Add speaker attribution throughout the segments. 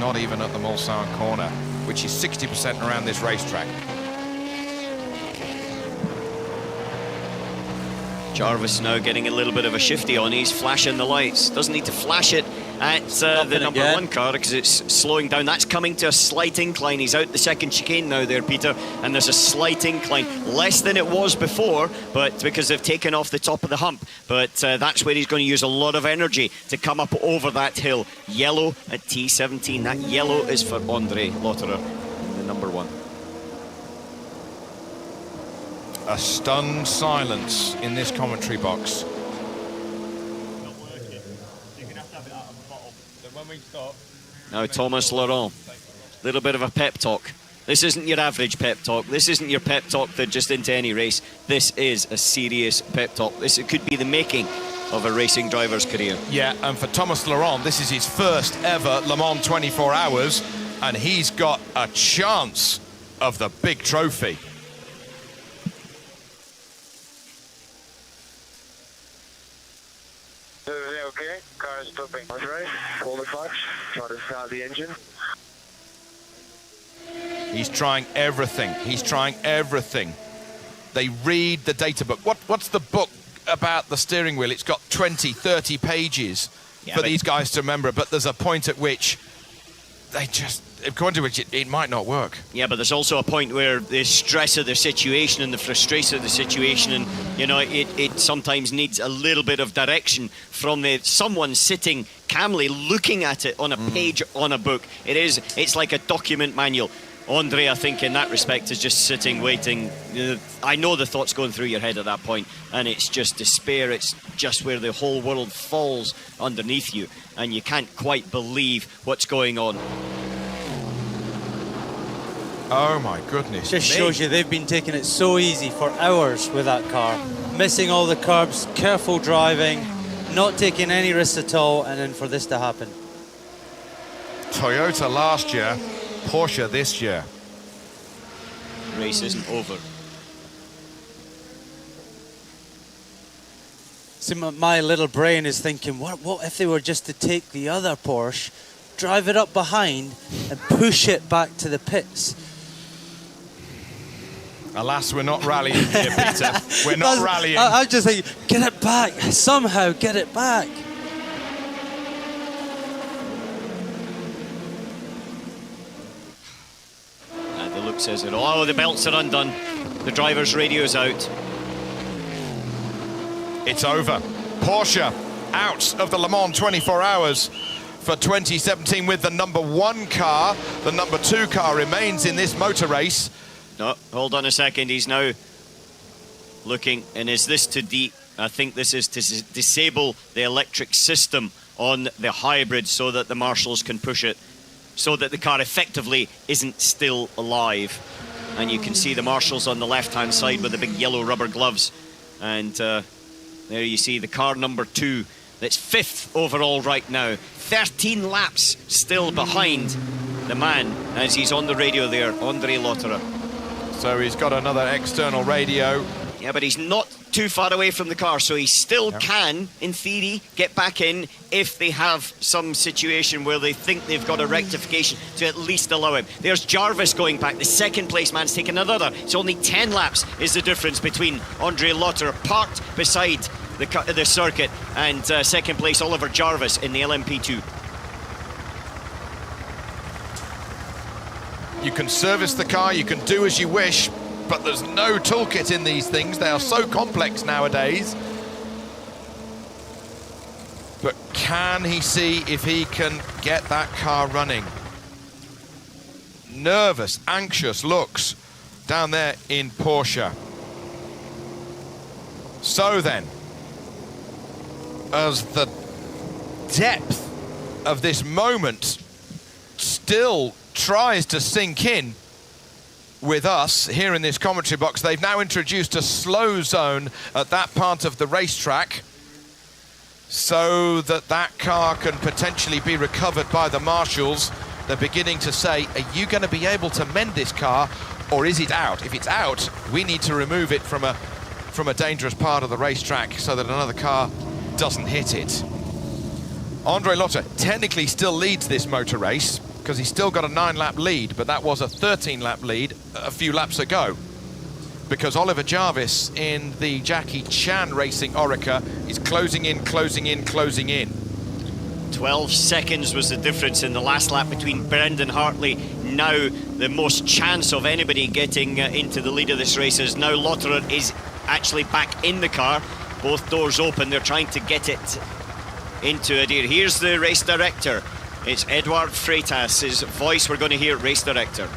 Speaker 1: Not even at the Mulsanne corner, which is 60% around this racetrack.
Speaker 2: Jarvis now getting a little bit of a shifty on. He's flashing the lights. Doesn't need to flash it at the number one car because it's slowing down. That's coming to a slight incline. He's out the second chicane now there, Peter, and there's a slight incline. Less than it was before, but because they've taken off the top of the hump. But that's where he's going to use a lot of energy to come up over that hill. Yellow at T17. That yellow is for Andre Lotterer, the number one.
Speaker 1: A stunned silence in this commentary box.
Speaker 2: Now Thomas Laurent, little bit of a pep talk. This isn't your average pep talk. This isn't your pep talk that just into any race. This is a serious pep talk. It could be the making of a racing driver's career.
Speaker 1: Yeah, and for Thomas Laurent, this is his first ever Le Mans 24 hours, and he's got a chance of the big trophy.
Speaker 3: Okay, car is stopping. Andre, hold the clutch, try to start the engine.
Speaker 1: He's trying everything. He's trying everything. They read the data book. What's the book about the steering wheel? It's got 20, 30 pages for these guys to remember, but there's a point at which they just, according to which it might not work.
Speaker 2: Yeah, but there's also a point where the stress of the situation and the frustration of the situation, and you know, it sometimes needs a little bit of direction from someone sitting calmly looking at it on a page on a book. It's like a document manual. Andre, I think in that respect, is just sitting waiting. I know the thoughts going through your head at that point, and it's just despair. It's just where the whole world falls underneath you and you can't quite believe what's going on.
Speaker 1: Oh my goodness.
Speaker 4: Just shows you they've been taking it so easy for hours with that car. Missing all the curbs, careful driving, not taking any risks at all, and then for this to happen.
Speaker 1: Toyota last year, Porsche this year.
Speaker 2: Race isn't over.
Speaker 4: See, my little brain is thinking, what if they were just to take the other Porsche, drive it up behind, and push it back to the pits?
Speaker 1: Alas, we're not rallying here, Peter. We're not rallying.
Speaker 4: I'm just thinking, get it back. Somehow get it back.
Speaker 2: The look says it all. Oh, the belts are undone. The driver's radio's out.
Speaker 1: It's over. Porsche out of the Le Mans 24 hours for 2017 with the number one car. The number two car remains in this motor race.
Speaker 2: No, hold on a second. He's now looking, and is this to I think this is to disable the electric system on the hybrid so that the marshals can push it, so that the car effectively isn't still alive. And you can see the marshals on the left-hand side with the big yellow rubber gloves. And there you see the car number two, that's fifth overall right now. 13 laps still behind the man as he's on the radio there, Andre Lotterer.
Speaker 1: So he's got another external radio.
Speaker 2: Yeah, but he's not too far away from the car, so he still can, in theory, get back in if they have some situation where they think they've got a rectification to at least allow him. There's Jarvis going back. The second place man's taken another. It's only 10 laps is the difference between Andre Lotterer parked beside the circuit and second place Oliver Jarvis in the LMP2.
Speaker 1: You can service the car, you can do as you wish, but there's no toolkit in these things. They are so complex nowadays. But can he see if he can get that car running? Nervous, anxious looks down there in Porsche. So then, as the depth of this moment still tries to sink in with us here in this commentary box, they've now introduced a slow zone at that part of the racetrack so that that car can potentially be recovered by the marshals. They're beginning to say, are you going to be able to mend this car, or is it out? If it's out, we need to remove it from a dangerous part of the racetrack so that another car doesn't hit it. Andre Lotterer technically still leads this motor race, because he's still got a 9-lap lead, but that was a 13-lap lead a few laps ago. Because Oliver Jarvis in the Jackie Chan Racing Orica is closing in, closing in, closing in.
Speaker 2: 12 seconds was the difference in the last lap between Brendan Hartley. Now the most chance of anybody getting into the lead of this race is now Lotterer is actually back in the car. Both doors open, they're trying to get it into Adair. Here's the race director. It's Edward Freitas, his voice we're going to hear, race director.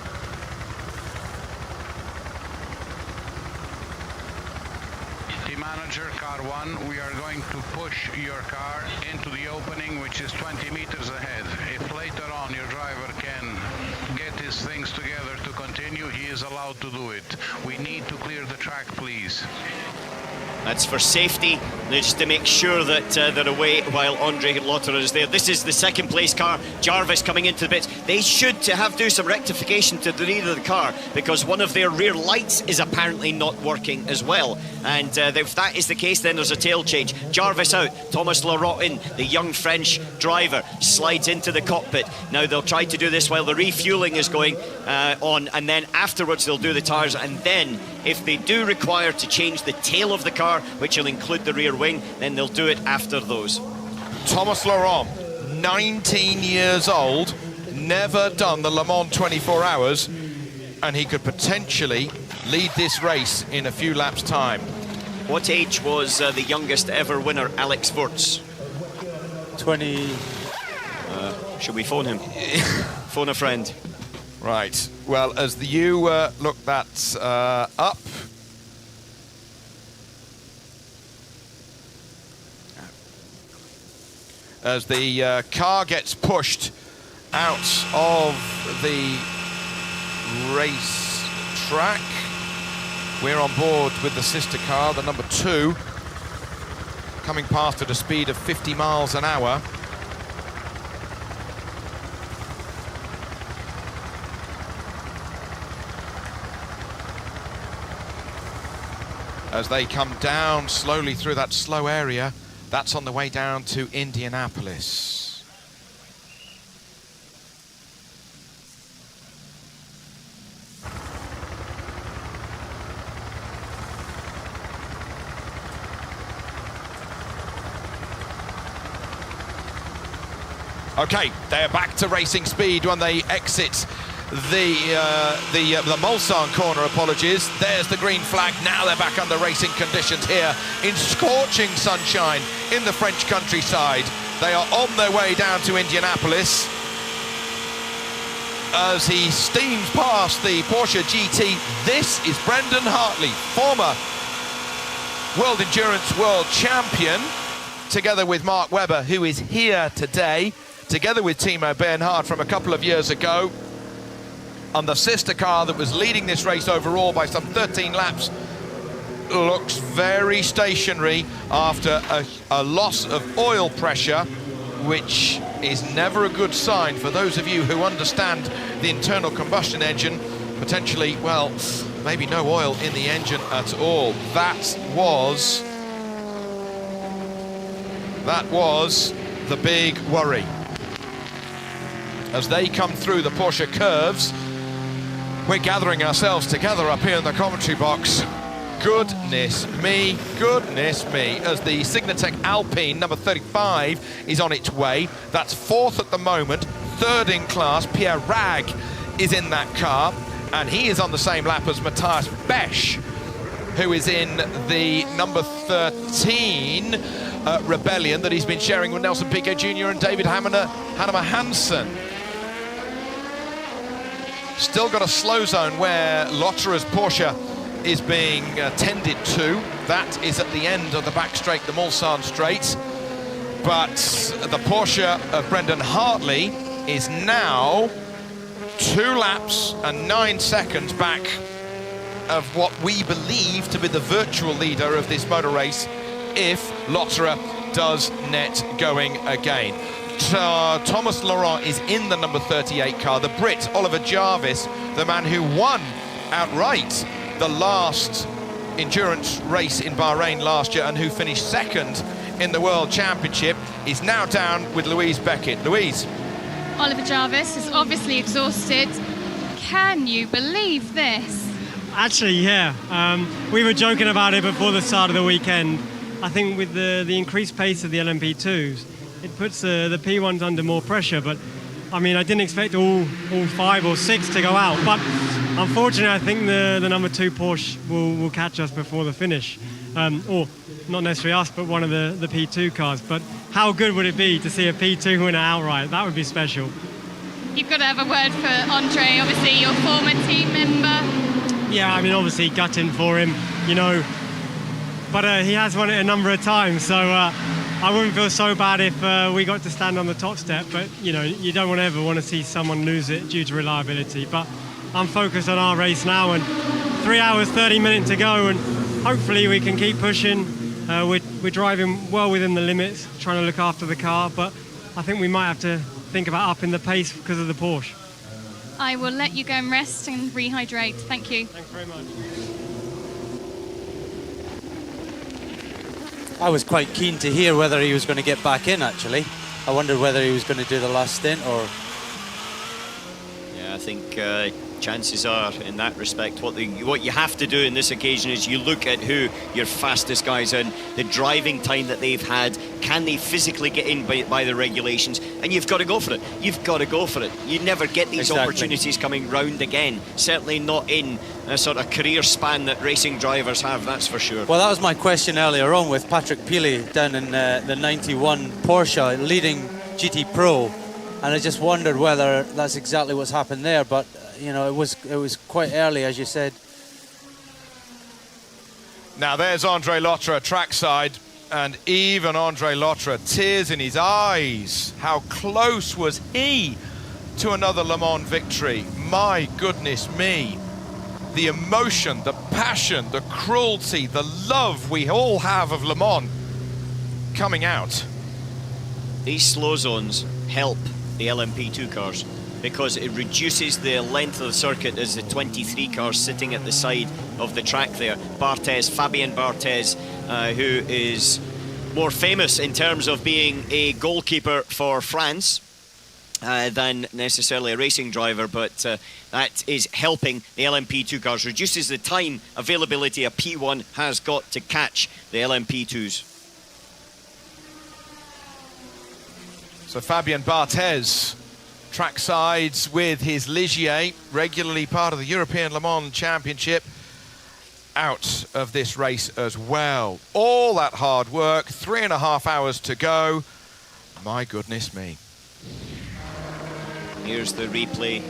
Speaker 5: Team manager, car 1, we are going to push your car into the opening, which is 20 meters ahead. If later on your driver can get his things together to continue, he is allowed to do it. We need to clear the track, please.
Speaker 2: That's for safety, just to make sure that they're away while Andre Lotterer is there. This is the second place car. Jarvis coming into the pits. They should do some rectification to the rear of the car, because one of their rear lights is apparently not working as well. And if that is the case, then there's a tail change. Jarvis out, Thomas Laurent in, the young French driver, slides into the cockpit. Now they'll try to do this while the refueling is going on, and then afterwards they'll do the tyres, and then if they do require to change the tail of the car, which will include the rear wing, then they'll do it after those.
Speaker 1: Thomas Laurent, 19 years old, never done the Le Mans 24 hours, and he could potentially lead this race in a few laps' time.
Speaker 2: What age was the youngest ever winner, Alex Wurz?
Speaker 4: 20.
Speaker 2: Should we phone him? Phone a friend.
Speaker 1: Right, well, as you look that up, as the car gets pushed out of the race track, we're on board with the sister car, the number 2, coming past at a speed of 50 miles an hour. As they come down slowly through that slow area, that's on the way down to Indianapolis. Okay, they're back to racing speed when they exit the Mulsanne corner, apologies. There's the green flag. Now they're back under racing conditions here in scorching sunshine in the French countryside. They are on their way down to Indianapolis as he steams past the Porsche GT. This is Brendan Hartley, former World Endurance World Champion, together with Mark Webber, who is here today, together with Timo Bernhard from a couple of years ago. And the sister car that was leading this race overall by some 13 laps looks very stationary after a loss of oil pressure, which is never a good sign for those of you who understand the internal combustion engine. Potentially, well, maybe no oil in the engine at all. That was the big worry. As they come through the Porsche curves, we're gathering ourselves together up here in the commentary box. Goodness me, as the Signatech Alpine number 35 is on its way. That's 4th at the moment, 3rd in class. Pierre Rag is in that car, and he is on the same lap as Matthias Besch, who is in the number 13 Rebellion that he's been sharing with Nelson Piquet Jr. and David Hannemer Hansen. Still got a slow zone where Lotterer's Porsche is being tended to. That is at the end of the back straight, the Mulsanne straight. But the Porsche of Brendan Hartley is now 2 laps and 9 seconds back of what we believe to be the virtual leader of this motor race if Lotterer does net going again. Thomas Laurent is in the number 38 car. The Brit, Oliver Jarvis, the man who won outright the last endurance race in Bahrain last year and who finished 2nd in the World Championship, is now down with Louise Beckett. Louise.
Speaker 6: Oliver Jarvis is obviously exhausted. Can you believe this?
Speaker 7: Actually, yeah. We were joking about it before the start of the weekend. I think with the increased pace of the LMP2s, it puts the P1s under more pressure. But I mean, I didn't expect all 5 or 6 to go out. But unfortunately, I think the number 2 Porsche will catch us before the finish. Or not necessarily us, but one of the P2 cars. But how good would it be to see a P2 winner outright? That would be special.
Speaker 6: You've got to have a word for Andre, obviously your former team member.
Speaker 7: Yeah, I mean, obviously gutting for him, you know, but he has won it a number of times, so I wouldn't feel so bad if we got to stand on the top step, but, you know, you don't ever want to see someone lose it due to reliability. But I'm focused on our race now, and 3 hours, 30 minutes to go, and hopefully we can keep pushing. We're driving well within the limits, trying to look after the car, but I think we might have to think about upping the pace because of the Porsche.
Speaker 6: I will let you go and rest and rehydrate. Thank you.
Speaker 7: Thanks very much.
Speaker 4: I was quite keen to hear whether he was going to get back in, actually. I wondered whether he was going to do the last stint or...
Speaker 2: Yeah, I think chances are, in that respect, what you have to do in this occasion is you look at who your fastest guys are, and the driving time that they've had. Can they physically get in by the regulations? And you've got to go for it. You've got to go for it. You never get these opportunities coming round again. Certainly not in a sort of career span that racing drivers have, that's for sure.
Speaker 4: Well, that was my question earlier on with Patrick Pilet down in the 91 Porsche leading GT Pro, and I just wondered whether that's exactly what's happened there, but you know, it was quite early, as you said.
Speaker 1: Now there's Andre Lotterer trackside, and even Andre Lotterer, tears in his eyes. How close was he to another Le Mans victory? My goodness me. The emotion, the passion, the cruelty, the love we all have of Le Mans coming out.
Speaker 2: These slow zones help the LMP2 cars because it reduces the length of the circuit as the 23 cars sitting at the side of the track there. Fabien Barthez, who is more famous in terms of being a goalkeeper for France than necessarily a racing driver, but that is helping the LMP2 cars, reduces the time availability a P1 has got to catch the LMP2s.
Speaker 1: So Fabien Barthez tracksides with his Ligier, regularly part of the European Le Mans Championship, out of this race as well. All that hard work, 3.5 hours to go. My goodness me.
Speaker 2: Here's the replay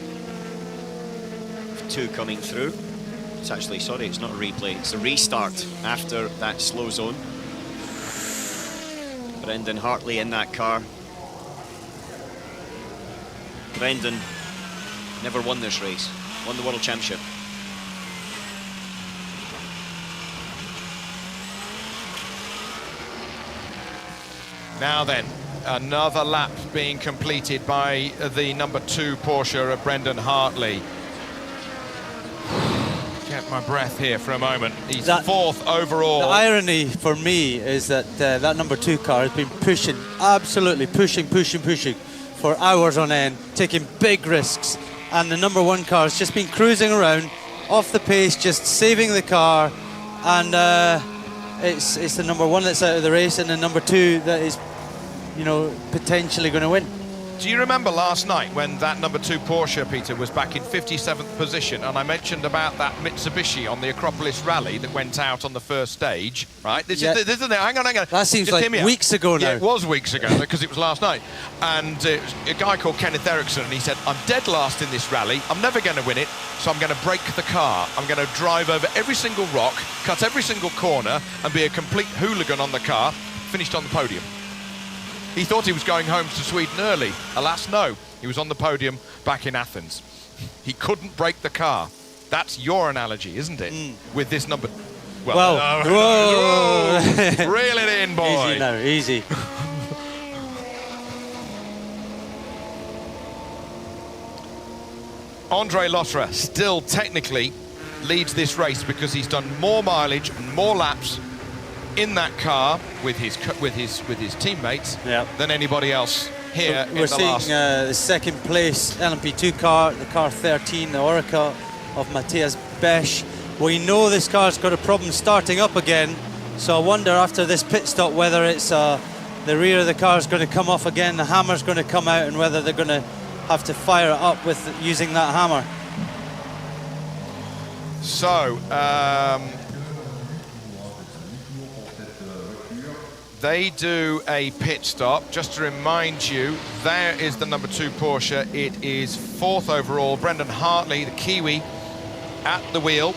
Speaker 2: of 2 coming through. It's actually, sorry, it's not a replay, it's a restart after that slow zone. Brendan Hartley in that car. Brendan never won this race, won the World Championship.
Speaker 1: Now then, another lap being completed by the number 2 Porsche of Brendan Hartley. Get my breath here for a moment. He's 4th overall.
Speaker 4: The irony for me is that that number 2 car has been pushing, absolutely pushing for hours on end, taking big risks, and the number 1 car has just been cruising around off the pace, just saving the car, and it's the number 1 that's out of the race and the number 2 that is, you know, potentially going to win.
Speaker 1: Do you remember last night when that number 2 Porsche, Peter, was back in 57th position, and I mentioned about that Mitsubishi on the Acropolis Rally that went out on the first stage, right? This is hang on.
Speaker 4: That seems like weeks ago now.
Speaker 1: Yeah, it was weeks ago because it was last night. And a guy called Kenneth Eriksson, and he said, I'm dead last in this rally. I'm never going to win it, so I'm going to break the car. I'm going to drive over every single rock, cut every single corner, and be a complete hooligan on the car. Finished on the podium. He thought he was going home to Sweden early. Alas, no. He was on the podium back in Athens. He couldn't break the car. That's your analogy, isn't it? With this number...
Speaker 4: Well,
Speaker 1: whoa. Reel it in, boy.
Speaker 4: Easy now, easy.
Speaker 1: Andre Lotterer still technically leads this race because he's done more mileage and more laps in that car with his teammates than anybody else here
Speaker 4: So
Speaker 1: in
Speaker 4: we're
Speaker 1: the
Speaker 4: seeing
Speaker 1: last.
Speaker 4: the second place LMP2 car, the car 13, the Orica of Matthias Besch. We know this car's got a problem starting up again, so I wonder after this pit stop whether it's the rear of the car is going to come off again, the hammer's going to come out, and whether they're going to have to fire it up with using that hammer.
Speaker 1: So, they do a pit stop. Just to remind you, there is the number 2 Porsche. It is 4th overall. Brendan Hartley, the Kiwi, at the wheel,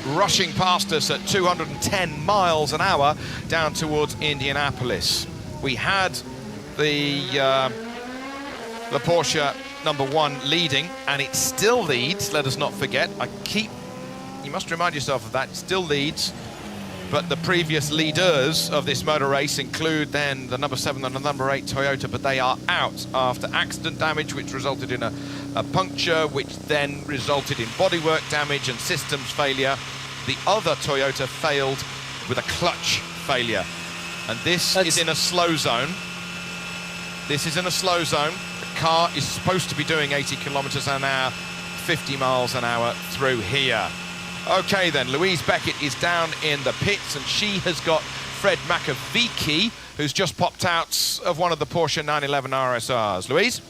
Speaker 1: rushing past us at 210 miles an hour down towards Indianapolis. We had the Porsche number 1 leading, and it still leads. Let us not forget. You must remind yourself of that. It still leads. But the previous leaders of this motor race include then the number 7 and the number 8 Toyota, but they are out after accident damage, which resulted in a puncture, which then resulted in bodywork damage and systems failure. The other Toyota failed with a clutch failure. And this is in a slow zone. This is in a slow zone. The car is supposed to be doing 80 kilometers an hour, 50 miles an hour through here. Okay then, Louise Beckett is down in the pits, and she has got Fred Makovici, who's just popped out of one of the Porsche 911 RSRs. Louise?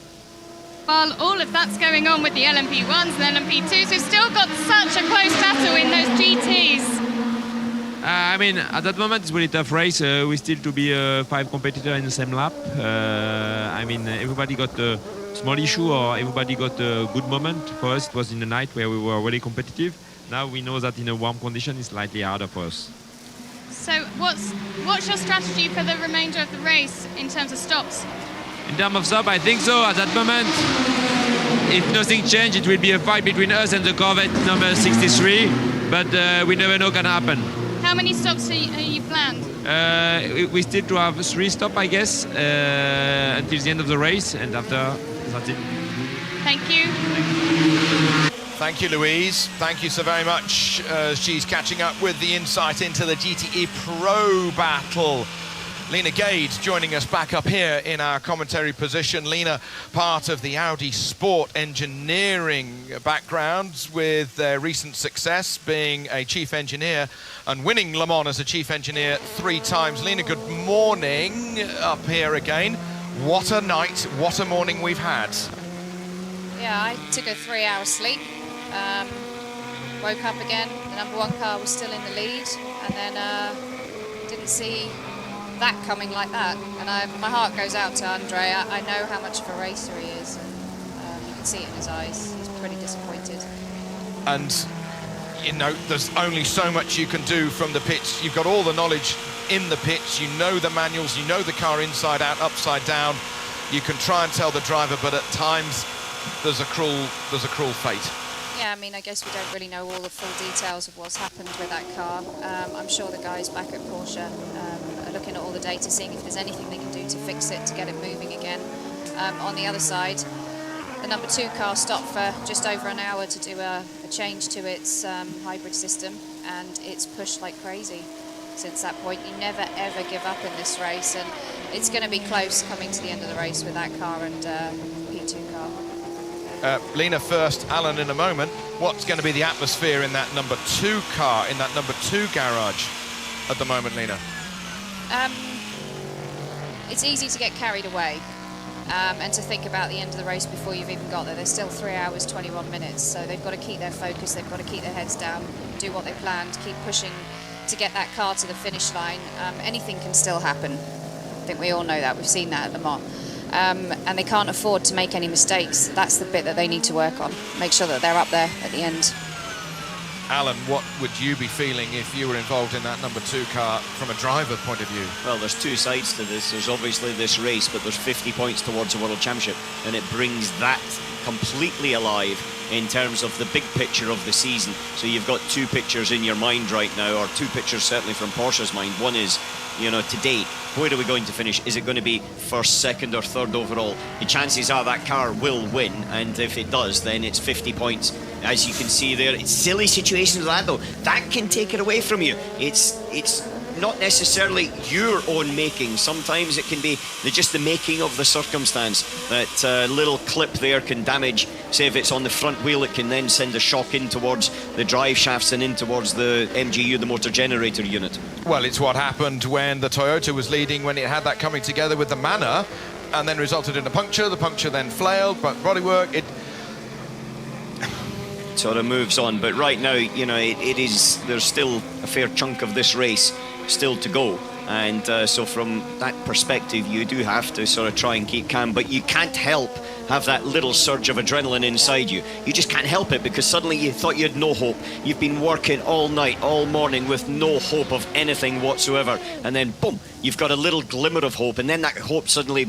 Speaker 6: While all of that's going on with the LMP1s and LMP2s, we've still got such a close battle in those GTs.
Speaker 8: I mean, at that moment, it's a really tough race. We still to be 5 competitors in the same lap. I mean, everybody got a small issue, or everybody got a good moment. For us, it was in the night where we were really competitive. Now we know that in a warm condition, it's slightly harder for us.
Speaker 6: So what's your strategy for the remainder of the race in terms of stops?
Speaker 8: In terms of stop, I think so. At that moment, if nothing changes, it will be a fight between us and the Corvette number 63. But we never know can happen.
Speaker 6: How many stops are you planned?
Speaker 8: We still to have 3 stops, I guess, until the end of the race, and after that's it.
Speaker 6: Thank you.
Speaker 1: Thank you, Louise. Thank you so very much. She's catching up with the insight into the GTE Pro battle. Lena Gage joining us back up here in our commentary position. Lena, part of the Audi Sport engineering background, with their recent success being a chief engineer and winning Le Mans as a chief engineer 3 times. Lena, good morning up here again. What a night, what a morning we've had.
Speaker 9: Yeah, I took a 3-hour sleep. Woke up again, the number 1 car was still in the lead, and then didn't see that coming like that. And my heart goes out to Andre. I know how much of a racer he is, and you can see it in his eyes. He's pretty disappointed.
Speaker 1: And, you know, there's only so much you can do from the pits. You've got all the knowledge in the pits, you know the manuals, you know the car inside out, upside down. You can try and tell the driver, but at times there's a cruel fate.
Speaker 9: Yeah, I mean, I guess we don't really know all the full details of what's happened with that car. I'm sure the guys back at Porsche are looking at all the data, seeing if there's anything they can do to fix it, to get it moving again. On the other side, the number 2 car stopped for just over an hour to do a change to its hybrid system, and it's pushed like crazy since that point. You never ever give up in this race, and it's going to be close coming to the end of the race with that car and P2 car.
Speaker 1: Lena first, Alan in a moment. What's going to be the atmosphere in that number 2 car, in that number 2 garage at the moment, Lena?
Speaker 9: It's easy to get carried away and to think about the end of the race before you've even got there. There's still 3 hours, 21 minutes, so they've got to keep their focus, they've got to keep their heads down, do what they planned, keep pushing to get that car to the finish line. Anything can still happen. I think we all know that. We've seen that at Le Mans. And they can't afford to make any mistakes. That's the bit that they need to work on. Make sure that they're up there at the end.
Speaker 1: Alan, what would you be feeling if you were involved in that number 2 car from a driver point of view?
Speaker 2: Well, there's 2 sides to this. There's obviously this race, but there's 50 points towards the World Championship, and it brings that completely alive in terms of the big picture of the season. So you've got 2 pictures in your mind right now, or 2 pictures certainly from Porsche's mind. One is, you know, today, where are we going to finish? Is it going to be 1st, 2nd or 3rd overall? The chances are that car will win, and if it does, then it's 50 points. As you can see there, it's silly situations like that though. That can take it away from you. It's not necessarily your own making. Sometimes it can be just the making of the circumstance. That little clip there can damage, say if it's on the front wheel, it can then send a shock in towards the drive shafts and in towards the MGU, the motor generator unit.
Speaker 1: Well, it's what happened when the Toyota was leading, when it had that coming together with the Manor, and then resulted in a puncture. The puncture then flailed, but bodywork, it
Speaker 2: sort of moves on. But right now, you know, there's still a fair chunk of this race still to go. And so from that perspective, you do have to sort of try and keep calm, but you can't help have that little surge of adrenaline inside you. You just can't help it, because suddenly you thought you had no hope. You've been working all night, all morning with no hope of anything whatsoever. And then, boom, you've got a little glimmer of hope. And then that hope suddenly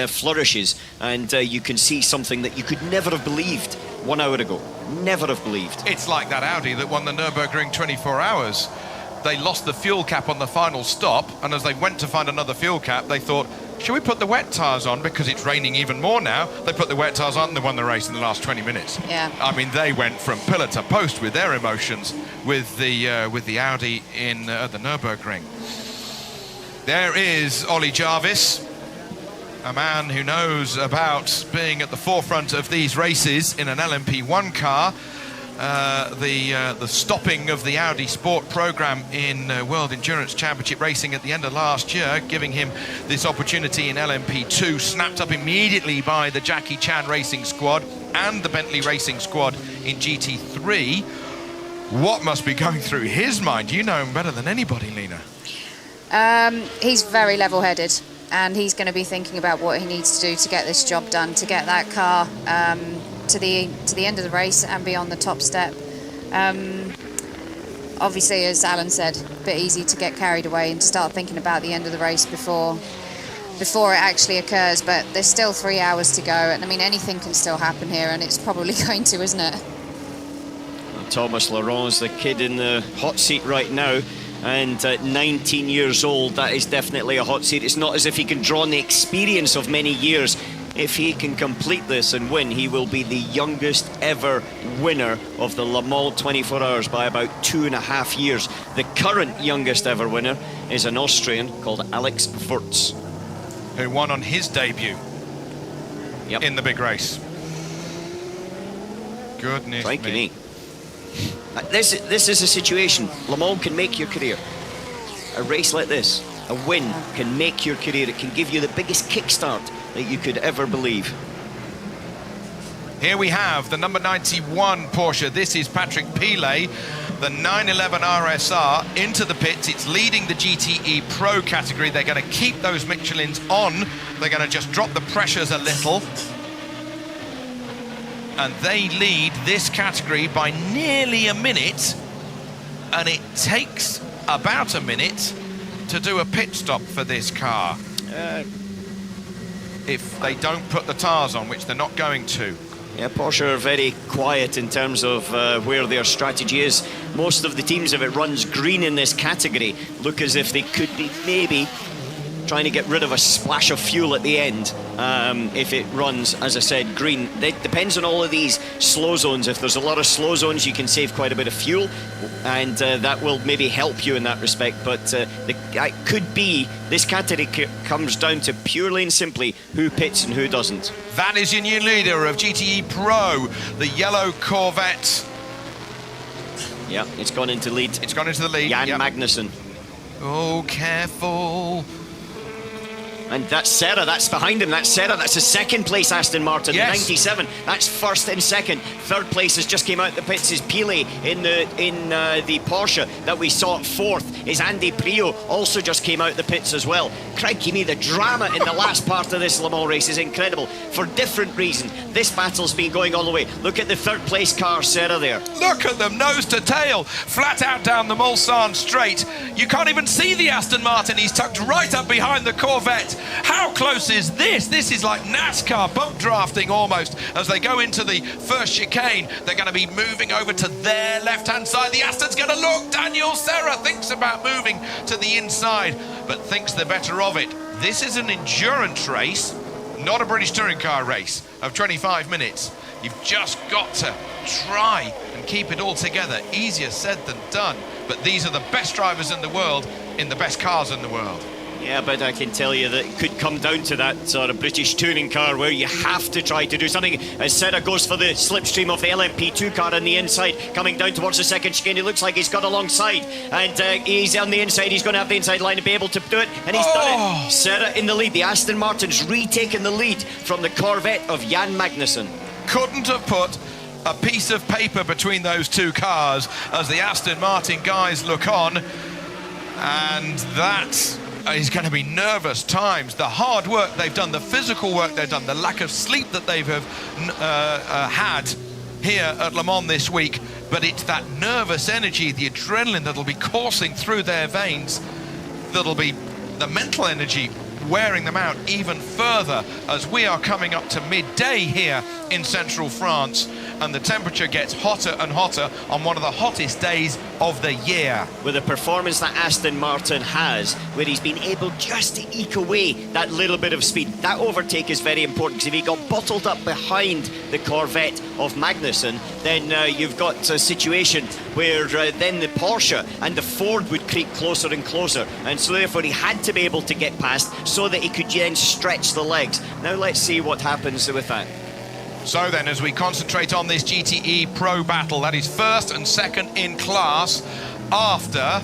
Speaker 2: flourishes, and you can see something that you could never have believed 1 hour ago. Never have believed.
Speaker 1: It's like that Audi that won the Nürburgring 24 hours. They lost the fuel cap on the final stop, and as they went to find another fuel cap, they thought, should we put the wet tyres on because it's raining even more now? They put the wet tyres on and they won the race in the last 20 minutes.
Speaker 9: Yeah.
Speaker 1: I mean, they went from pillar to post with their emotions with the Audi in the Nürburgring. There is Ollie Jarvis, a man who knows about being at the forefront of these races in an LMP1 car. The stopping of the Audi Sport program in World Endurance Championship racing at the end of last year, giving him this opportunity in LMP2, snapped up immediately by the Jackie Chan Racing Squad and the Bentley Racing Squad in GT3. What must be going through his mind? You know him better than anybody, Lena.
Speaker 9: He's very level-headed, and he's going to be thinking about what he needs to do to get this job done, to get that car to the end of the race and be on the top step. Obviously, as Alan said, a bit easy to get carried away and to start thinking about the end of the race before it actually occurs, but there's still 3 hours to go, and I mean, anything can still happen here, and it's probably going to, isn't it?
Speaker 2: Thomas Laurent's the kid in the hot seat right now, and at 19 years old, that is definitely a hot seat. It's not as if he can draw on the experience of many years. If he can complete this and win, he will be the youngest ever winner of the Le Mans 24 Hours by about 2.5 years. The current youngest ever winner is an Austrian called Alex Wurz,
Speaker 1: who won on his debut in the big race. Goodness me.
Speaker 2: This is a situation. Le Mans can make your career. A race like this, a win, can make your career. It can give you the biggest kickstart that you could ever believe.
Speaker 1: Here we have the number 91 Porsche. This is Patrick Pilet, the 911 RSR, into the pits. It's leading the GTE Pro category. They're going to keep those Michelins on. They're going to just drop the pressures a little. And they lead this category by nearly a minute. And it takes about a minute to do a pit stop for this car. If they don't put the tyres on, which they're not going to.
Speaker 2: Yeah, Porsche are very quiet in terms of where their strategy is. Most of the teams, if it runs green in this category, look as if they could be maybe trying to get rid of a splash of fuel at the end if it runs, as I said, green. It depends on all of these slow zones. If there's a lot of slow zones, you can save quite a bit of fuel, and that will maybe help you in that respect. But it could be this category comes down to purely and simply who pits and who doesn't.
Speaker 1: That is your new leader of GTE Pro, the yellow Corvette.
Speaker 2: Yeah, it's gone into lead.
Speaker 1: It's gone into the lead.
Speaker 2: Jan Magnussen.
Speaker 1: Oh, careful.
Speaker 2: And that's Serra, that's behind him, that's Serra, that's a second place Aston Martin,
Speaker 1: yes.
Speaker 2: 97, that's first and second. Third place has just came out the pits is Pilet in the Porsche that we saw fourth is Andy Prio, also just came out the pits as well. Crikey me, the drama in the last part of this Le Mans race is incredible for different reasons. This battle's been going all the way. Look at the third place car, Serra there.
Speaker 1: Look at them, nose to tail, flat out down the Mulsanne straight. You can't even see the Aston Martin, he's tucked right up behind the Corvette. How close is this? This is like NASCAR bump drafting almost. As they go into the first chicane, they're going to be moving over to their left-hand side. The Aston's going to look. Daniel Serra thinks about moving to the inside, but thinks the better of it. This is an endurance race, not a British touring car race of 25 minutes. You've just got to try and keep it all together. Easier said than done. But these are the best drivers in the world, in the best cars in the world.
Speaker 2: Yeah, but I can tell you that it could come down to that sort of British touring car where you have to try to do something. As Serra goes for the slipstream of the LMP2 car on the inside, coming down towards the second chicane. It looks like he's got alongside, and he's on the inside. He's going to have the inside line to be able to do it, and he's done it. Serra in the lead. The Aston Martin's retaken the lead from the Corvette of Jan Magnussen. Couldn't
Speaker 1: have put a piece of paper between those two cars as the Aston Martin guys look on, and that is going to be nervous times. The hard work they've done, the physical work they've done, the lack of sleep that they've had here at Le Mans this week, but it's that nervous energy, the adrenaline that'll be coursing through their veins, that'll be the mental energy wearing them out even further as we are coming up to midday here in central France, and the temperature gets hotter and hotter on one of the hottest days of the year.
Speaker 2: With the performance that Aston Martin has, where he's been able just to eke away that little bit of speed, that overtake is very important, because if he got bottled up behind the Corvette of Magnussen, then you've got a situation where then the Porsche and the Ford would creep closer and closer, and so therefore he had to be able to get past so that he could then stretch the legs. Now let's see what happens with that.
Speaker 1: So then, as we concentrate on this GTE Pro battle, that is first and second in class after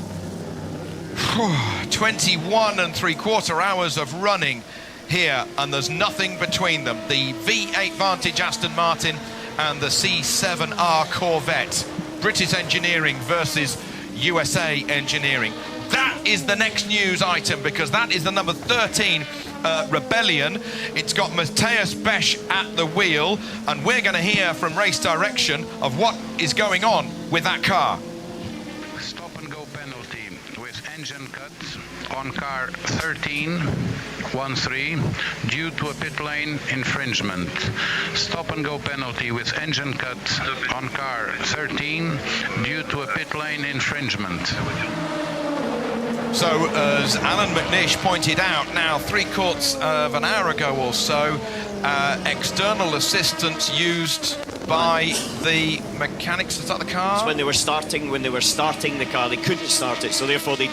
Speaker 1: 21 3/4 hours of running here, and there's nothing between them. The V8 Vantage Aston Martin and the C7R Corvette. British Engineering versus USA Engineering. That is the next news item, because that is the number 13 Rebellion. It's got Matthias Besch at the wheel, and we're going to hear from Race Direction of what is going on with that car.
Speaker 5: Stop and go penalty with engine cut on car 13 due to a pit lane infringement. Stop and go penalty with engine cut on car 13 due to a pit lane infringement.
Speaker 1: So, as Alan McNish pointed out now 3/4 of an hour ago or so, external assistance used by the mechanics. Is that the car?
Speaker 2: It's when they were starting the car, they couldn't start it, so therefore they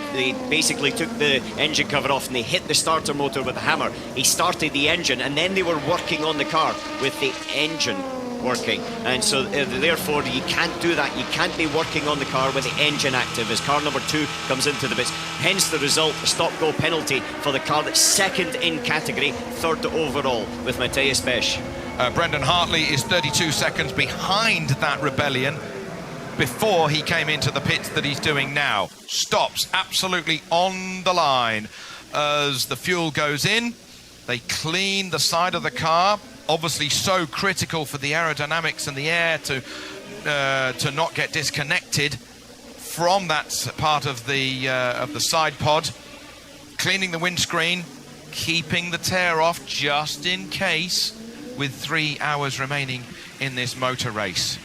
Speaker 2: basically took the engine cover off and they hit the starter motor with a hammer. He started the engine, and then they were working on the car with the engine working, and so therefore you can't do that. You can't be working on the car with the engine active as car number 2 comes into the pits. Hence the result, a stop-go penalty for the car that's second in category, third overall with Matthias Besch.
Speaker 1: Brendan Hartley is 32 seconds behind that Rebellion before he came into the pits that he's doing now. Stops absolutely on the line as the fuel goes in. They clean the side of the car. Obviously so critical for the aerodynamics and the air to not get disconnected from that part of the side pod. Cleaning the windscreen, keeping the tear off just in case, with 3 hours remaining in this motor race.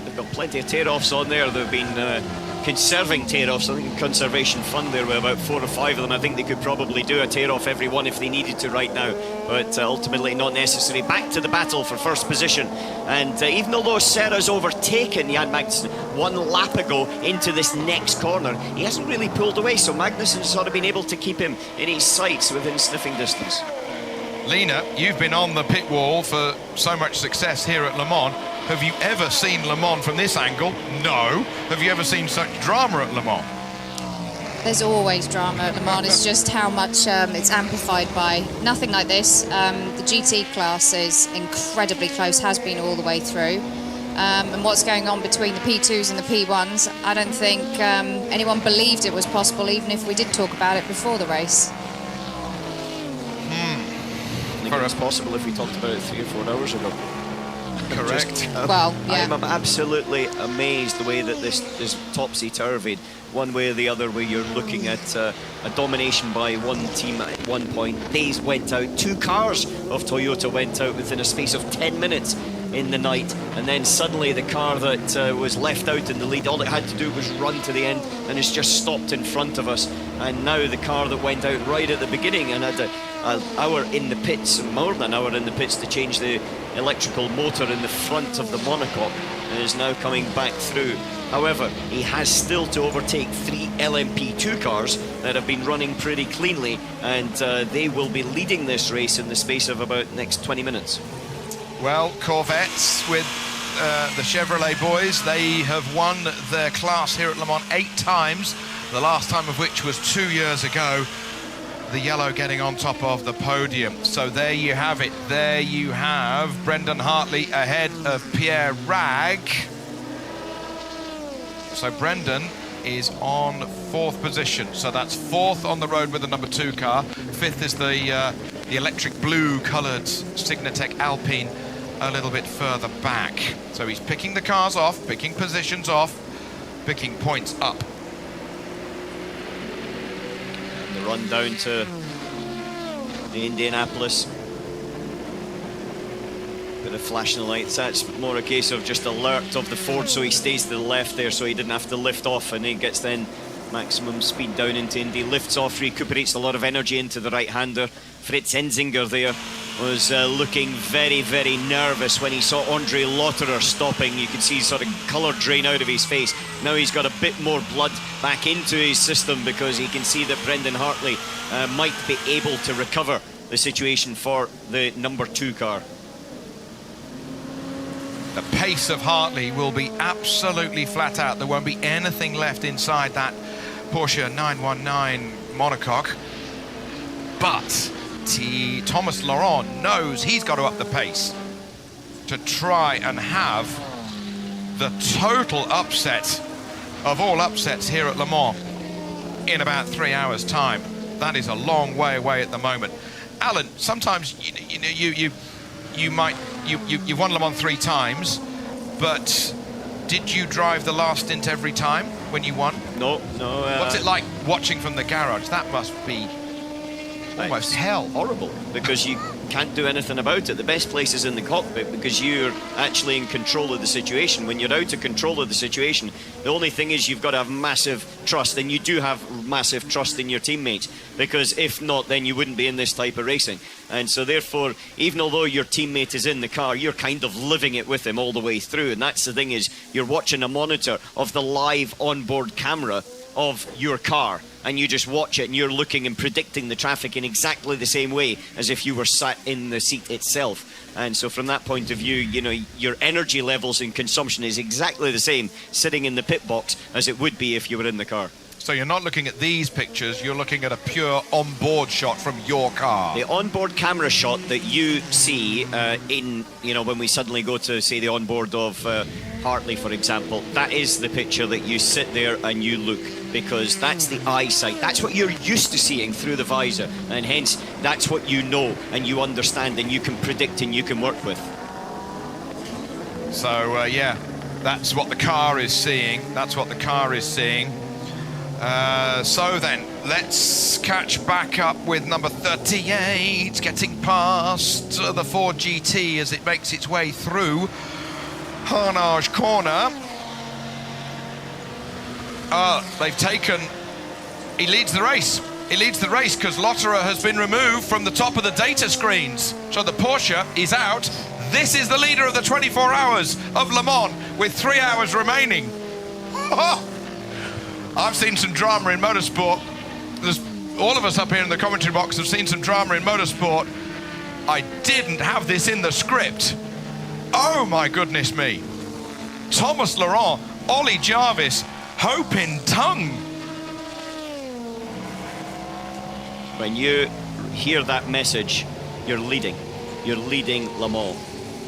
Speaker 2: They've got plenty of tear-offs on there. They've been conserving tear-offs. I think Conservation Fund there with about 4 or 5 of them. I think they could probably do a tear-off every one if they needed to right now, but ultimately not necessary. Back to the battle for first position, and even although Serra's overtaken Jan Magnussen 1 lap ago into this next corner, he hasn't really pulled away, so Magnussen's sort of been able to keep him in his sights within sniffing distance.
Speaker 1: Lena, you've been on the pit wall for so much success here at Le Mans. Have you ever seen Le Mans from this angle? No. Have you ever seen such drama at Le Mans?
Speaker 9: There's always drama at Le Mans. It's just how much it's amplified by nothing like this. The GT class is incredibly close, has been all the way through. And what's going on between the P2s and the P1s, I don't think anyone believed it was possible, even if we did talk about it before the race.
Speaker 2: I think it was possible if we talked about it 3 or 4 hours ago.
Speaker 1: Correct.
Speaker 9: Well, yeah.
Speaker 2: I'm absolutely amazed the way that this is topsy-turvied, one way or the other, where you're looking at a domination by one team at one point. Days went out, 2 cars of Toyota went out within a space of 10 minutes in the night, and then suddenly the car that was left out in the lead, all it had to do was run to the end, and it's just stopped in front of us. And now the car that went out right at the beginning and had an hour in the pits, more than an hour in the pits, to change the electrical motor in the front of the monocoque and is now coming back through. However, he has still to overtake 3 LMP2 cars that have been running pretty cleanly, and they will be leading this race in the space of about next 20 minutes.
Speaker 1: Well, Corvettes with the Chevrolet boys, they have won their class here at Le Mans 8 times, the last time of which was 2 years ago. The yellow getting on top of the podium. So there you have it. There you have Brendan Hartley ahead of Pierre Rag. So Brendan is on 4th position. So that's 4th on the road with the number 2 car. 5th is the electric blue coloured Signatech Alpine a little bit further back. So he's picking the cars off, picking positions off, picking points up.
Speaker 2: The run down to the Indianapolis. Bit of flashing the lights. That's more a case of just alert of the Ford, so he stays to the left there, so he didn't have to lift off, and he gets then maximum speed down into Indy. Lifts off, recuperates a lot of energy into the right-hander. Fritz Enzinger there was looking very, very nervous when he saw Andre Lotterer stopping. You could see sort of colour drain out of his face. Now he's got a bit more blood back into his system because he can see that Brendan Hartley might be able to recover the situation for the number 2 car.
Speaker 1: The pace of Hartley will be absolutely flat out. There won't be anything left inside that Porsche 919 monocoque. But Thomas Laurent knows he's got to up the pace to try and have the total upset of all upsets here at Le Mans in about 3 hours' time. That is a long way away at the moment. Alan, sometimes you've won Le Mans 3 times, but did you drive the last stint every time when you won?
Speaker 2: No.
Speaker 1: What's it like watching from the garage? That must be almost hell.
Speaker 2: Horrible, because you can't do anything about it. The best place is in the cockpit because you're actually in control of the situation. When you're out of control of the situation, the only thing is you've got to have massive trust, and you do have massive trust in your teammates, because if not, then you wouldn't be in this type of racing. And so therefore, even although your teammate is in the car, you're kind of living it with him all the way through. And that's the thing, is you're watching a monitor of the live onboard camera of your car, and you just watch it, and you're looking and predicting the traffic in exactly the same way as if you were sat in the seat itself. And so from that point of view, you know, your energy levels and consumption is exactly the same sitting in the pit box as it would be if you were in the car.
Speaker 1: So you're not looking at these pictures, you're looking at a pure onboard shot from your car.
Speaker 2: The onboard camera shot that you see when we suddenly go to, say, the onboard of Hartley, for example, that is the picture that you sit there and you look, because that's the eyesight. That's what you're used to seeing through the visor, and hence that's what you know and you understand and you can predict and you can work with.
Speaker 1: So, yeah, that's what the car is seeing. That's what the car is seeing. So then, let's catch back up with number 38, getting past the Ford GT as it makes its way through Harnage Corner. He leads the race. He leads the race because Lotterer has been removed from the top of the data screens. So the Porsche is out. This is the leader of the 24 hours of Le Mans with 3 hours remaining. I've seen some drama in motorsport. All of us up here in the commentary box have seen some drama in motorsport. I didn't have this in the script. Oh my goodness me. Thomas Laurent, Ollie Jarvis, Hope in Tongue.
Speaker 2: When you hear that message, you're leading Le Mans,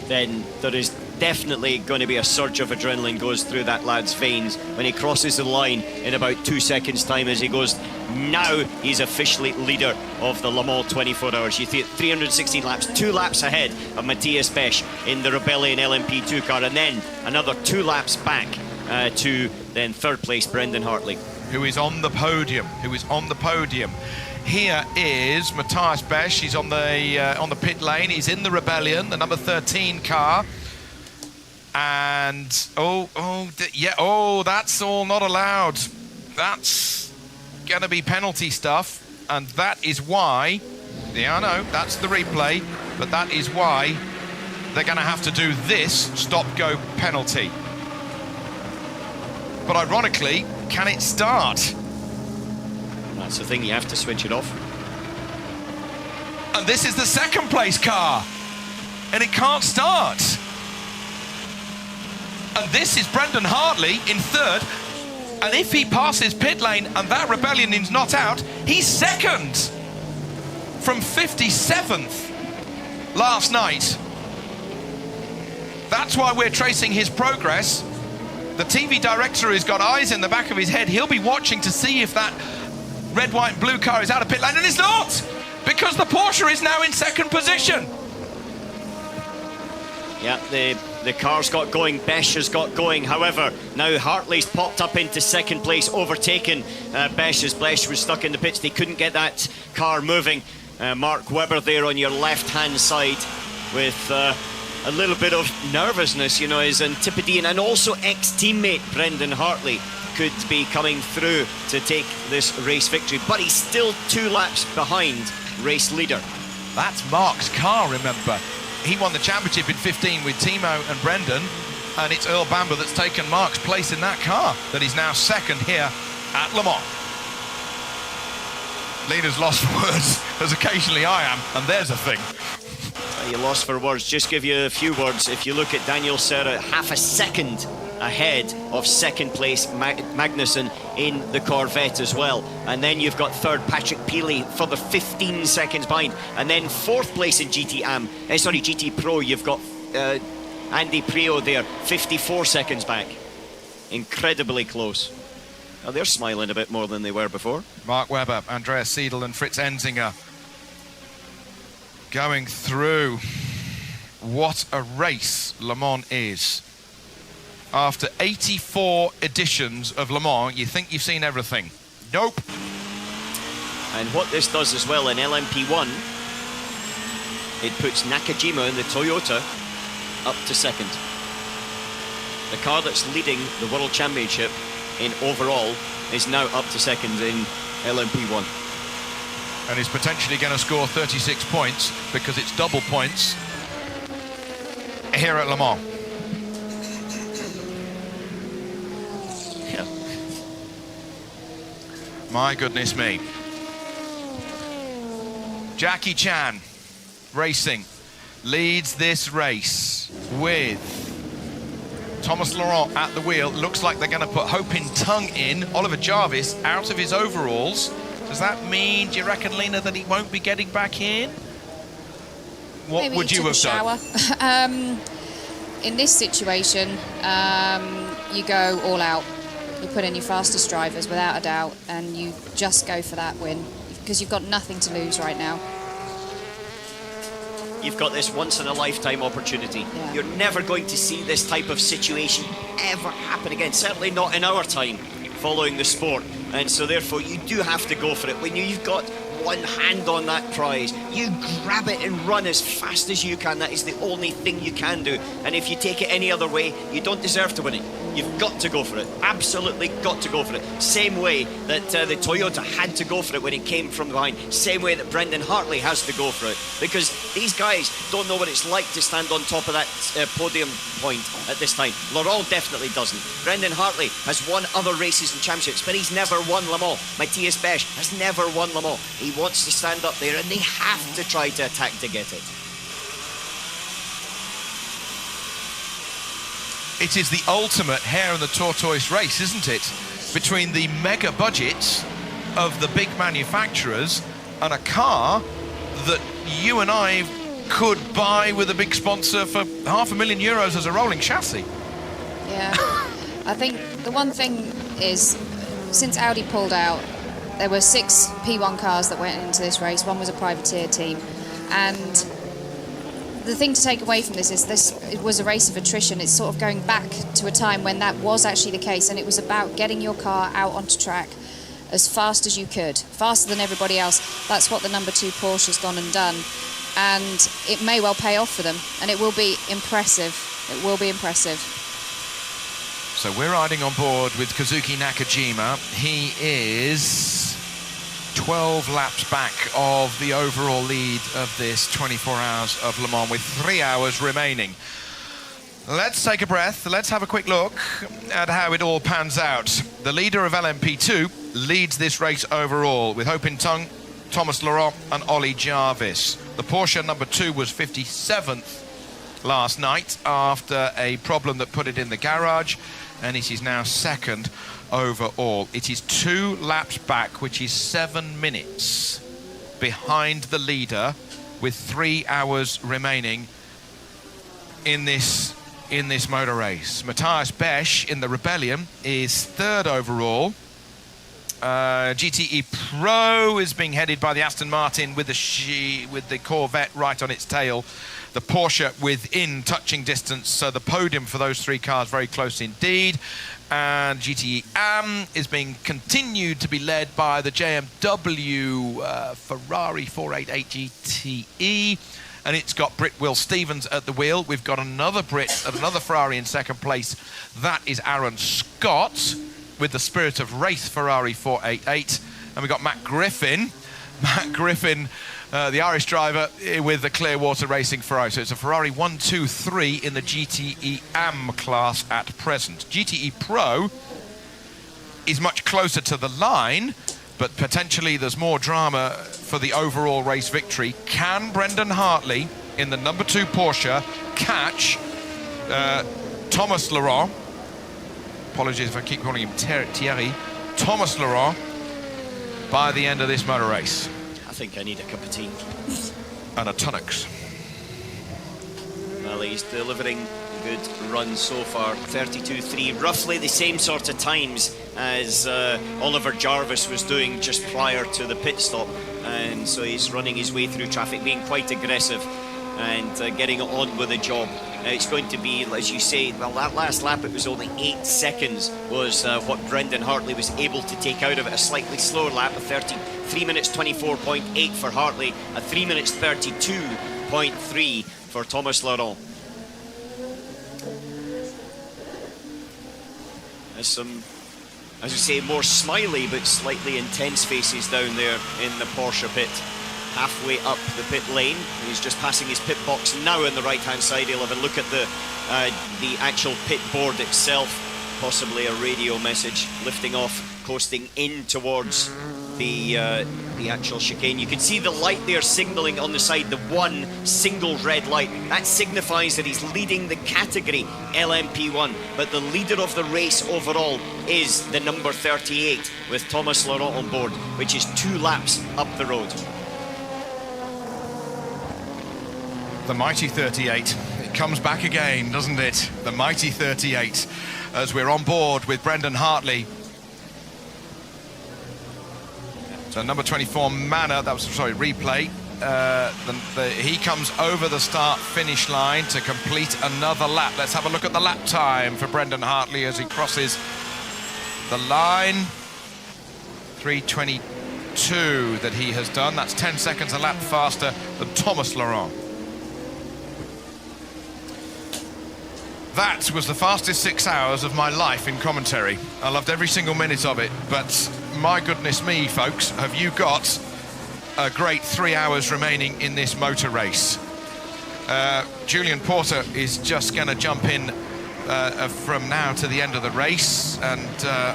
Speaker 2: then there is definitely going to be a surge of adrenaline goes through that lad's veins when he crosses the line in about 2 seconds time, as he goes, now he's officially leader of the Le Mans 24 hours. You see 316 laps, 2 laps ahead of Matthias Besch in the Rebellion LMP2 car, and then another 2 laps back to then 3rd place Brendan Hartley,
Speaker 1: who is on the podium. Here is Matthias Besch. He's on the pit lane. He's in the Rebellion, the number 13 car. And that's all not allowed. That's gonna be penalty stuff, and that is why. Yeah, I know that's the replay, but that is why they're going to have to do this stop-go penalty. But ironically, can it start?
Speaker 2: That's the thing, you have to switch it off.
Speaker 1: And this is the second place car, and it can't start. And this is Brendan Hartley in third, and if he passes pit lane and that Rebellion is not out, he's second from 57th last night. That's why we're tracing his progress. The TV director has got eyes in the back of his head. He'll be watching to see if that red, white, and blue car is out of pit lane, and it's not, because the Porsche is now in second position.
Speaker 2: Yeah, the car's got going, Besh has got going. However, now Hartley's popped up into second place, overtaken Besh as Besh was stuck in the pits. They couldn't get that car moving. Mark Webber there on your left-hand side with a little bit of nervousness, you know, his Antipodean and also ex-teammate Brendan Hartley could be coming through to take this race victory, but he's still 2 laps behind race leader.
Speaker 1: That's Mark's car, remember. He won the championship in 15 with Timo and Brendan, and it's Earl Bamber that's taken Mark's place in that car, that he's now second here at Le Mans. Lena's lost for words, as occasionally I am, and there's a thing.
Speaker 2: You lost for words. Just give you a few words. If you look at Daniel Serra, half a second ahead of second place Magnussen in the Corvette as well, and then you've got third Patrick Peely for the 15 seconds behind, and then fourth place in GT Pro you've got Andy Prio there, 54 seconds back. Incredibly close. Now they're smiling a bit more than they were before.
Speaker 1: Mark Webber, Andreas Seidel and Fritz Enzinger going through. What a race Le Mans is. After 84 editions of Le Mans, you think you've seen everything. Nope.
Speaker 2: And what this does as well in LMP1, it puts Nakajima in the Toyota up to second. The car that's leading the World Championship in overall is now up to second in LMP1.
Speaker 1: And is potentially going to score 36 points because it's double points here at Le Mans.
Speaker 2: Yeah.
Speaker 1: My goodness me. Jackie Chan Racing leads this race with Thomas Laurent at the wheel. Looks like they're going to put Hopin Tung in. Oliver Jarvis out of his overalls. Does that mean, do you reckon, Lena, that he won't be getting back in? What
Speaker 9: Maybe
Speaker 1: would you have done?
Speaker 9: In this situation, you go all out. You put in your fastest drivers without a doubt, and you just go for that win because you've got nothing to lose right now.
Speaker 2: You've got this once-in-a-lifetime opportunity.
Speaker 9: Yeah.
Speaker 2: You're never going to see this type of situation ever happen again, certainly not in our time following the sport. And so therefore you do have to go for it. When you've got one hand on that prize, you grab it and run as fast as you can. That is the only thing you can do. And if you take it any other way, you don't deserve to win it. You've got to go for it. Absolutely got to go for it. Same way that the Toyota had to go for it when it came from behind. Same way that Brendan Hartley has to go for it. Because these guys don't know what it's like to stand on top of that podium point at this time. Laurent definitely doesn't. Brendan Hartley has won other races and championships, but he's never won Le Mans. Matthias Besch has never won Le Mans. He wants to stand up there, and they have to try to attack to get it.
Speaker 1: It is the ultimate hare and the tortoise race, isn't it? Between the mega budgets of the big manufacturers and a car that you and I could buy with a big sponsor for €500,000 as a rolling chassis.
Speaker 9: Yeah, I think the one thing is, since Audi pulled out, there were 6 P1 cars that went into this race. One was a privateer team, and the thing to take away from this is it was a race of attrition. It's sort of going back to a time when that was actually the case, and it was about getting your car out onto track as fast as you could, faster than everybody else. That's what the number 2 Porsche has gone and done, and it may well pay off for them, and it will be impressive. It will be impressive.
Speaker 1: So we're riding on board with Kazuki Nakajima. He is 12 laps back of the overall lead of this 24 Hours of Le Mans with 3 hours remaining. Let's take a breath. Let's have a quick look at how it all pans out. The leader of LMP2 leads this race overall with Ho Pin Tung, Thomas Laurent and Ollie Jarvis. The Porsche number 2 was 57th last night after a problem that put it in the garage, and it is now second overall. It is 2 laps back, which is 7 minutes behind the leader with 3 hours remaining in this motor race. Matthias Besch in the Rebellion is third overall. GTE Pro is being headed by the Aston Martin with the Corvette right on its tail. The Porsche within touching distance, so the podium for those 3 cars very close indeed. And GTE AM is being continued to be led by the JMW Ferrari 488 GTE. And it's got Britt Will Stevens at the wheel. We've got another Brit at another Ferrari in second place. That is Aaron Scott with the Spirit of Race Ferrari 488. And we've got Matt Griffin. The Irish driver with the Clearwater Racing Ferrari. So it's a Ferrari 123 in the GTE AM class at present. GTE Pro is much closer to the line, but potentially there's more drama for the overall race victory. Can Brendan Hartley in the number 2 Porsche catch Thomas Laurent? Apologies if I keep calling him Thierry. Thomas Laurent by the end of this motor race.
Speaker 2: I think I need a cup of tea.
Speaker 1: And a tonics.
Speaker 2: Well, he's delivering a good run so far. 32.3, roughly the same sort of times as Oliver Jarvis was doing just prior to the pit stop. And so he's running his way through traffic, being quite aggressive and getting on with the job. It's going to be, as you say, well, that last lap, it was only 8 seconds was what Brendan Hartley was able to take out of it. A slightly slower lap, a 3 minutes 24.8 for Hartley, a 3 minutes 32.3 for Thomas Laurent. There's some, as you say, more smiley but slightly intense faces down there in the Porsche pit. Halfway up the pit lane. He's just passing his pit box now on the right-hand side. He'll have a look at the actual pit board itself. Possibly a radio message lifting off, coasting in towards the actual chicane. You can see the light there signalling on the side, the one single red light. That signifies that he's leading the category LMP1, but the leader of the race overall is the number 38 with Thomas Laurent on board, which is 2 laps up the road.
Speaker 1: The mighty 38. It comes back again, doesn't it? The mighty 38, as we're on board with Brendan Hartley. So number 24, Manor, that was, sorry, replay. He comes over the start-finish line to complete another lap. Let's have a look at the lap time for Brendan Hartley as he crosses the line. 3:22 that he has done. That's 10 seconds a lap faster than Thomas Laurent. That was the fastest 6 hours of my life in commentary. I loved every single minute of it, but my goodness me, folks, have you got a great 3 hours remaining in this motor race. Julian Porter is just going to jump in from now to the end of the race, and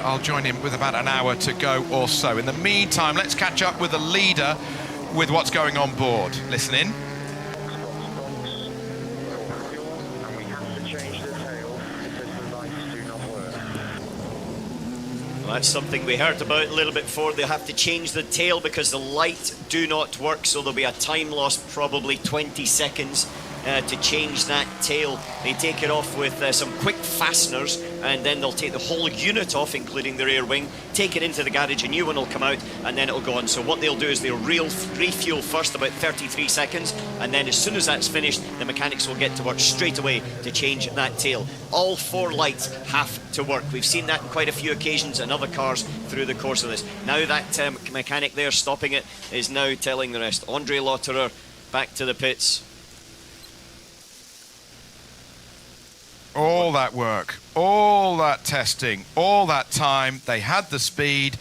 Speaker 1: I'll join him with about an hour to go or so. In the meantime, let's catch up with the leader with what's going on board. Listen in.
Speaker 2: Well, that's something we heard about a little bit before. They'll have to change the tail because the lights do not work, so there'll be a time loss, probably 20 seconds to change that tail. They take it off with some quick fasteners, and then they'll take the whole unit off, including the rear wing, take it into the garage, a new one will come out, and then it'll go on. So what they'll do is they'll refuel first, about 33 seconds, and then as soon as that's finished, the mechanics will get to work straight away to change that tail. All 4 lights have to work. We've seen that in quite a few occasions in other cars through the course of this. Now that mechanic there stopping it is now telling the rest. Andre Lotterer back to the pits.
Speaker 1: All that work, all that testing, all that time. They had the speed,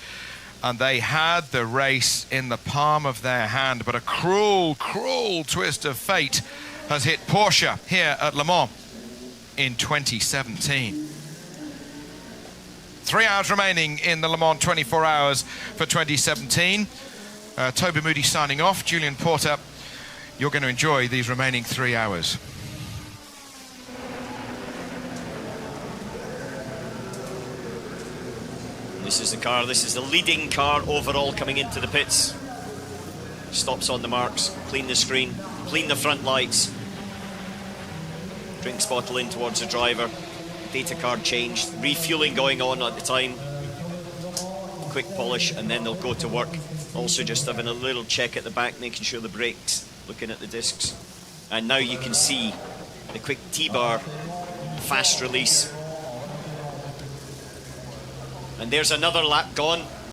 Speaker 1: and they had the race in the palm of their hand. But a cruel, cruel twist of fate has hit Porsche here at Le Mans in 2017. 3 hours remaining in the Le Mans 24 hours for 2017. Toby Moody signing off. Julian Porter, you're going to enjoy these remaining 3 hours.
Speaker 2: This is the car, this is the leading car overall coming into the pits. Stops on the marks, clean the screen, clean the front lights. Drinks bottle in towards the driver. Data card changed, refueling going on at the time. Quick polish and then they'll go to work. Also just having a little check at the back, making sure the brakes, looking at the discs. And now you can see the quick T-bar fast release. And there's another lap gone.